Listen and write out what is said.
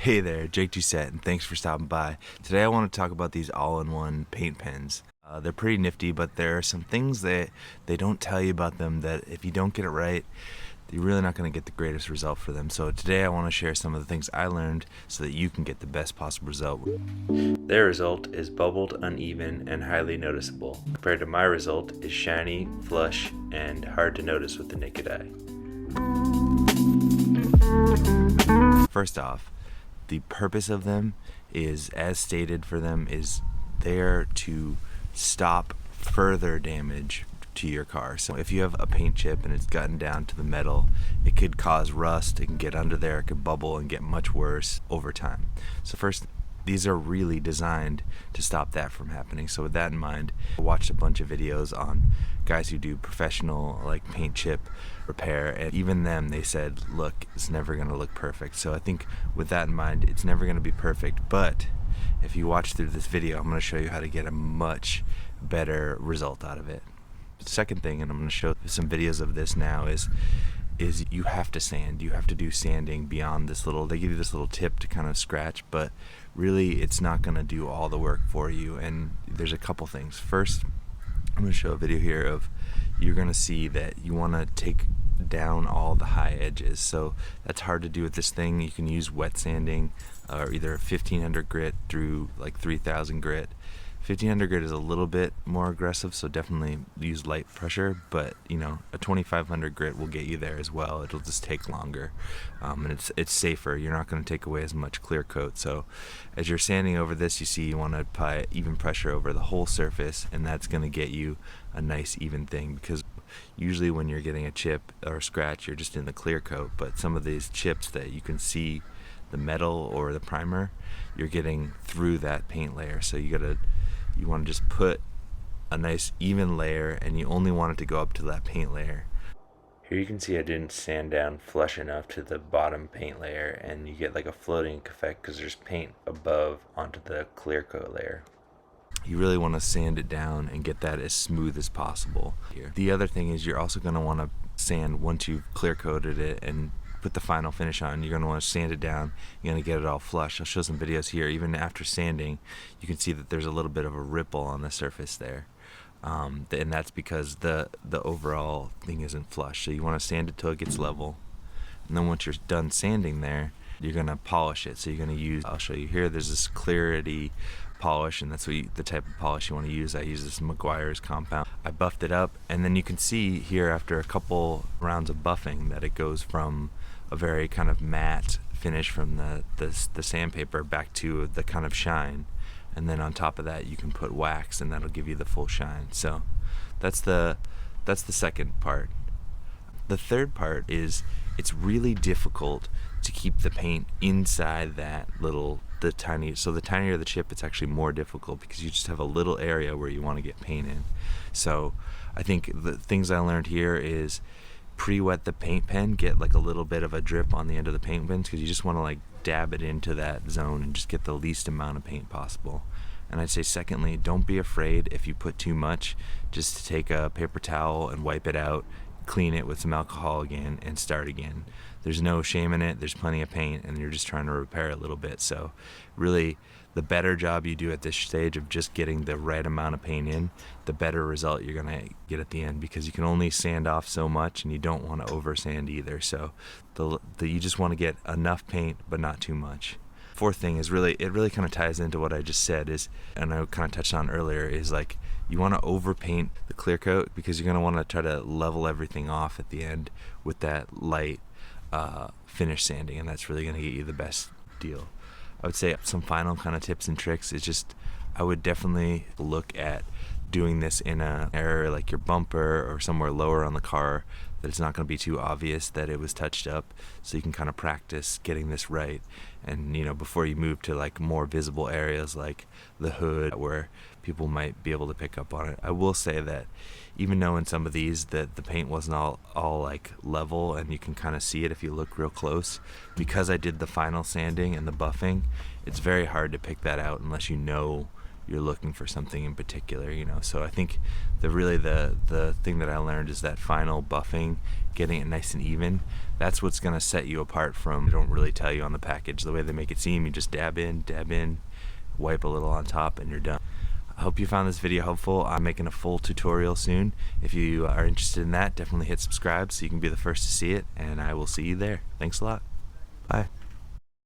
Hey there, Jake Doucette, and thanks for stopping by. Today I want to talk about these all-in-one paint pens. They're pretty nifty, but there are some things that they don't tell you about them that if you don't get it right, you're really not going to get the greatest result for them. So today I want to share some of the things I learned so that you can get the best possible result. Their result is bubbled, uneven, and highly noticeable, compared to my result is shiny, flush, and hard to notice with the naked eye. First off, the purpose of them is, as stated for them, is there to stop further damage to your car. So if you have a paint chip and it's gotten down to the metal, it could cause rust, it can get under there, it could bubble and get much worse over time. So first, these are really designed to stop that from happening. So with that in mind, I watched a bunch of videos on guys who do professional like paint chip repair, and even them, they said, look, it's never going to look perfect. So I think with that in mind, it's never going to be perfect, but if you watch through this video, I'm going to show you how to get a much better result out of it. Second thing, and I'm going to show some videos of this now, is you have to sand. You have to do sanding beyond this little, they give you this little tip to kind of scratch, but really it's not going to do all the work for you. And there's a couple things. First, I'm going to show a video here of, you're going to see that you want to take down all the high edges. So that's hard to do with this thing. You can use wet sanding, or either 1500 grit through like 3000 grit. 1500 grit is a little bit more aggressive, so definitely use light pressure, but you know, a 2500 grit will get you there as well. It'll just take longer, and it's safer. You're not going to take away as much clear coat. So as you're sanding over this, you see you want to apply even pressure over the whole surface, and that's going to get you a nice even thing, because usually when you're getting a chip or a scratch, you're just in the clear coat, but some of these chips that you can see the metal or the primer, you're getting through that paint layer. So you want to just put a nice even layer, and you only want it to go up to that paint layer. Here you can see I didn't sand down flush enough to the bottom paint layer, and you get like a floating effect because there's paint above onto the clear coat layer. You really want to sand it down and get that as smooth as possible here. The other thing is you're also going to want to sand once you've clear coated it and put the final finish on. You're going to want to sand it down. You're going to get it all flush. I'll show some videos here. Even after sanding, you can see that there's a little bit of a ripple on the surface there, and that's because the overall thing isn't flush. So you want to sand it till it gets level, and then once you're done sanding there, you're going to polish it. So you're going to use, I'll show you here, there's this clarity polish, and that's the type of polish you want to use. I use this McGuire's compound. I buffed it up, and then you can see here after a couple rounds of buffing that it goes from a very kind of matte finish from the sandpaper back to the kind of shine, and then on top of that you can put wax, and that'll give you the full shine. So that's the second part. The third part is it's really difficult to keep the paint inside that the tinier the chip, it's actually more difficult because you just have a little area where you want to get paint in. So I think the things I learned here is pre-wet the paint pen, get like a little bit of a drip on the end of the paint pen, because you just want to like dab it into that zone and just get the least amount of paint possible. And I'd say secondly, don't be afraid if you put too much, just to take a paper towel and wipe it out, clean it with some alcohol again, and start again. There's no shame in it. There's plenty of paint, and you're just trying to repair a little bit. So really, the better job you do at this stage of just getting the right amount of paint in, the better result you're going to get at the end, because you can only sand off so much, and you don't want to over sand either. So you just want to get enough paint but not too much. Fourth thing is it really kind of ties into what I just said, is, and I kind of touched on earlier, is like you want to overpaint the clear coat, because you're going to want to try to level everything off at the end with that light finish sanding, and that's really going to get you the best deal. I would say some final kind of tips and tricks is just, I would definitely look at doing this in an area like your bumper or somewhere lower on the car, that it's not going to be too obvious that it was touched up, so you can kind of practice getting this right. And you know, before you move to like more visible areas like the hood, where people might be able to pick up on it. I will say that even though in some of these that the paint wasn't all like level, and you can kind of see it if you look real close, because I did the final sanding and the buffing, it's very hard to pick that out unless you know you're looking for something in particular, you know. So I think the thing that I learned is that final buffing, getting it nice and even, that's what's gonna set you apart from, they don't really tell you on the package the way they make it seem. You just dab in, wipe a little on top, and you're done. I hope you found this video helpful. I'm making a full tutorial soon. If you are interested in that, definitely hit subscribe so you can be the first to see it, and I will see you there. Thanks a lot. Bye.